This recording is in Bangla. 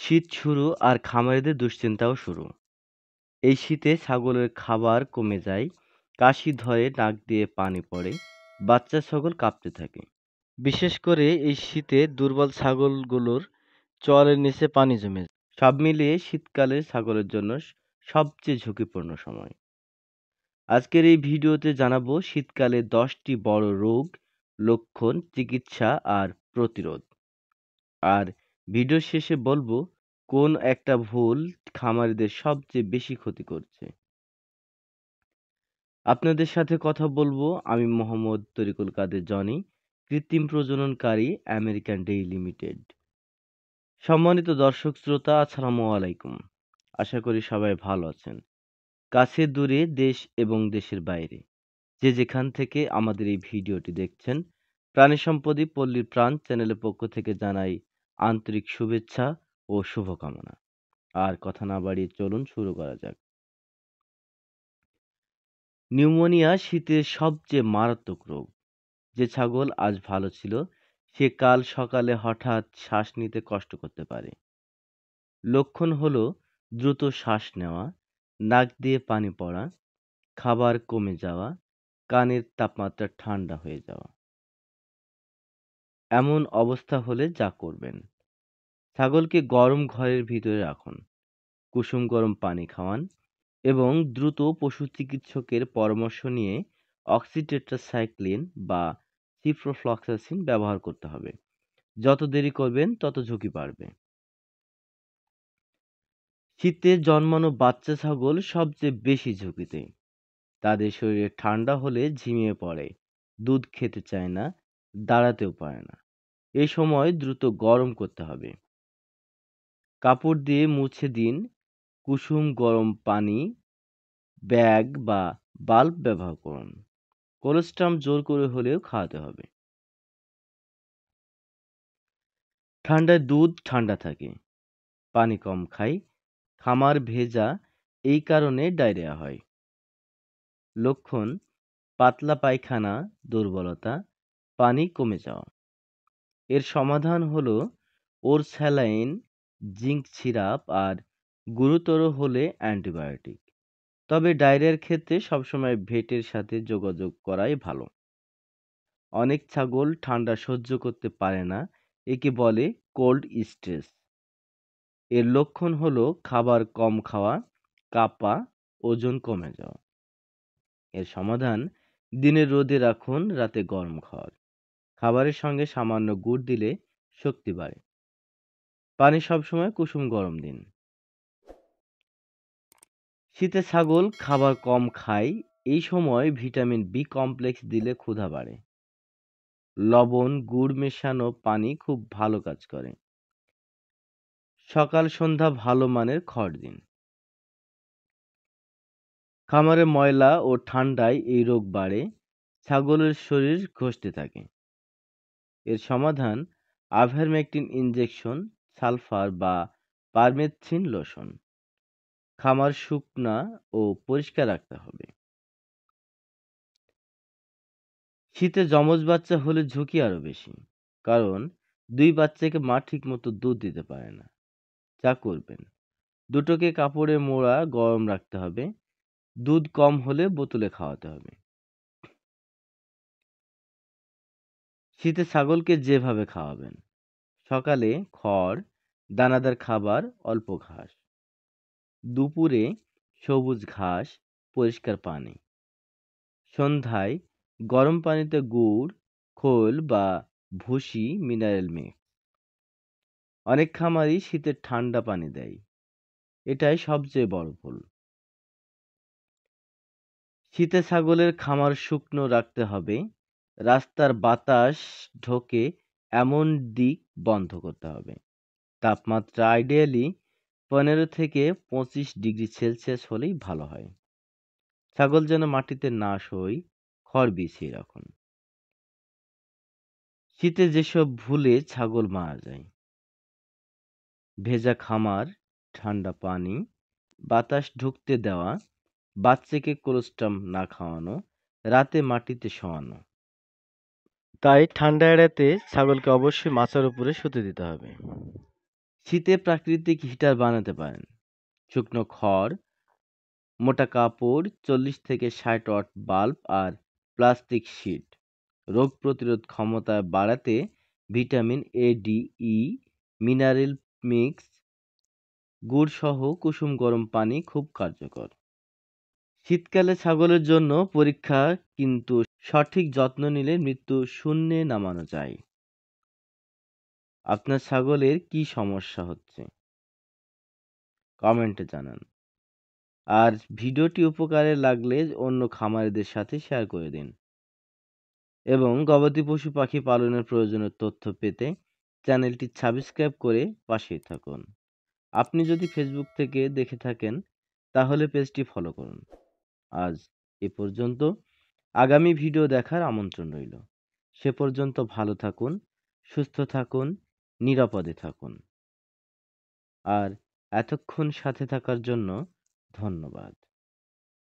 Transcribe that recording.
শীত শুরু আর খামারিদের দুশ্চিন্তাও শুরু। এই শীতে ছাগলের খাবার কমে যায়, কাশি ধরে, নাক দিয়ে পানি পড়ে, বাচ্চা ছাগল কাঁপতে থাকে। বিশেষ করে এই শীতে দুর্বল ছাগলগুলোর চোয়ালের নিচে পানি জমে যায়। সব মিলিয়ে শীতকালে ছাগলের জন্য সবচেয়ে ঝুঁকিপূর্ণ সময়। আজকের এই ভিডিওতে জানাবো শীতকালে 10টি বড় রোগ, লক্ষণ, চিকিৎসা আর প্রতিরোধ। আর ভিডিও শেষে বলবো কোন একটা ভুল খামারিদের সবচেয়ে বেশি ক্ষতি করছে। আপনাদের সাথে কথা বলবো আমি মোহাম্মদ তরিকুল কাদের জনি, কৃত্রিম প্রজননকারী আমেরিকান ডেইরি লিমিটেড। সম্মানিত দর্শক শ্রোতা, আসসালামু আলাইকুম। আশা করি সবাই ভালো আছেন। কাছে দূরে, দেশ এবং দেশের বাইরে, যে যেখান থেকে আমাদের এই ভিডিওটি দেখছেন, প্রাণী সম্পদই পল্লীর প্রাণ চ্যানেলের পক্ষ থেকে জানাই আন্তরিক শুভেচ্ছা ও শুভকামনা। আর কথা না বাড়িয়ে চলুন শুরু করা যাক। নিউমোনিয়া শীতের সবচেয়ে মারাত্মক রোগ। যে ছাগল আজ ভালো ছিল, সে কাল সকালে হঠাৎ শ্বাস নিতে কষ্ট করতে পারে। লক্ষণ হলো দ্রুত শ্বাস নেওয়া, নাক দিয়ে পানি পড়া, খাবার কমে যাওয়া, কানের তাপমাত্রা ঠান্ডা হয়ে যাওয়া। এমন অবস্থা হলে যা করবেন: ছাগলকে গরম ঘরের ভিতরে রাখুন, কুসুম গরম পানি খাওয়ান এবং দ্রুত পশু চিকিৎসকের পরামর্শ নিয়ে অক্সিটেট্রাসাইক্লিন বা সিপ্রোফ্লক্সাসিন ব্যবহার করতে হবে। যত দেরি করবেন তত ঝুঁকি বাড়বে। শীতে জন্মানো বাচ্চা ছাগল সবচেয়ে বেশি ঝুঁকিতে। তাদের শরীরে ঠান্ডা হলে ঝিমিয়ে পড়ে, দুধ খেতে চায় না, দাঁড়াতেও পারে না। এই সময় দ্রুত গরম করতে হবে। কাপড় দিয়ে মুছে দিন। কুসুম গরম পানি, ব্যাগ বা বাল্ব ব্যবহার করুন। কোলেস্ট্রাম জোর করে হলেও খাওয়াতে হবে। ঠান্ডায় দুধ ঠান্ডা থাকে, পানি কম খায়, খামার ভেজা, এই কারণে ডায়রিয়া হয়। লক্ষণ: পাতলা পায়খানা, দুর্বলতা, পানি কমে যাওয়া। এর সমাধান হলো ওর স্যালাইন, জিঙ্ক সিরাপ আর গুরুতর হলে অ্যান্টিবায়োটিক। তবে ডায়রিয়ার ক্ষেত্রে সবসময় ভেটের সাথে যোগাযোগ করাই ভালো। অনেক ছাগল ঠান্ডা সহ্য করতে পারে না, একে বলে কোল্ড স্ট্রেস। এর লক্ষণ হলো খাবার কম খাওয়া, কাঁপা, ওজন কমে যাওয়া। এর সমাধান: দিনে রোদে রাখুন, রাতে গরম খাওয়ার। খাবারের সঙ্গে সামান্য গুড় দিলে শক্তি বাড়ে। পানি সবসময় কুসুম গরম দিন। শীতে ছাগল খাবার কম খায়, এই সময় ভিটামিন বি কমপ্লেক্স দিলে ক্ষুধা বাড়ে। লবণ, গুড় মেশানো পানি খুব ভালো কাজ করে। সকাল সন্ধ্যা ভালো মানের খড় দিন। খামারে ময়লা ও ঠান্ডায় এই রোগ বাড়ে, ছাগলের শরীর ঘষতে থাকে। এর সমাধান: আভারমেকটিন ইনজেকশন, সালফার বা পারমেথ্রিন লোশন। খামার শুকনা ও পরিষ্কার রাখতে হবে। শীতে যমজ বাচ্চা হলে ঝুঁকি আরো বেশি, কারণ দুই বাচ্চাকে মা ঠিক মতো দুধ দিতে পারে না। যা করবেন: দুটোকে কাপড়ে মোড়া গরম রাখতে হবে। দুধ কম হলে বোতলে খাওয়াতে হবে। শীতে ছাগলকে যেভাবে খাওয়াবেন: সকালে খড়, দানাদার খাবার, অল্প ঘাস। দুপুরে সবুজ ঘাস, পরিষ্কার পানি। সন্ধ্যায় গরম পানিতে গুড়, খোল বা ভুসি মিনারেল মিক্স। অনেক খামারই শীতে ঠান্ডা পানি দেয়, এটাই সবচেয়ে বড় ভুল। শীতে ছাগলের খামার শুকনো রাখতে হবে। রাস্তার বাতাস ঢোকে এমন দিক বন্ধ করতে হবে। তাপমাত্রা আইডিয়ালি 15 থেকে 25 ডিগ্রি সেলসিয়াস হলেই ভালো হয়। ছাগল যেন মাটিতে না শোয়, খড় বিছিয়ে রাখুন। শীতে যেসব ভুলে ছাগল মারা যায়: ভেজা খামার, ঠান্ডা পানি, বাতাস ঢুকতে দেওয়া, বাচ্চাকে কোলেস্ট্রাম না খাওয়ানো, রাতে মাটিতে শোয়ানো। তাই ঠান্ডা এড়াতে ছাগলকে অবশ্যই মাচার উপরে শুতে দিতে হবে। শীতে প্রাকৃতিক হিটার বানাতে পারেন। শুকনো খড়, মোটা কাপড়, 40 থেকে 60 ওয়াট বাল্ব আর প্লাস্টিক শিট। রোগ প্রতিরোধ ক্ষমতা বাড়াতে vitamin A, D, E, mineral mix, গুড় সহ কুসুম গরম পানি খুব কার্যকর। শীতকালে ছাগলের জন্য পরীক্ষা, কিন্তু সঠিক যত্ন নিলে মৃত্যু শূন্যে নামানো যায়। আপনার ছাগলের কি সমস্যা হচ্ছে কমেন্টে জানান। আর ভিডিওটি উপকারে লাগলে অন্য খামারিদের সাথে শেয়ার করে দিন। এবং গবাদি পশু পাখি পালনের প্রয়োজনীয় তথ্য পেতে চ্যানেলটি সাবস্ক্রাইব করে পাশেই থাকুন। আপনি যদি ফেসবুক থেকে দেখে থাকেন তাহলে পেজটি ফলো করুন। আজ এ পর্যন্ত। আগামী ভিডিও দেখার আমন্ত্রণ রইল। সে পর্যন্ত ভালো থাকুন, সুস্থ থাকুন, নিরাপদে থাকুন। আর এতক্ষণ সাথে থাকার জন্য ধন্যবাদ।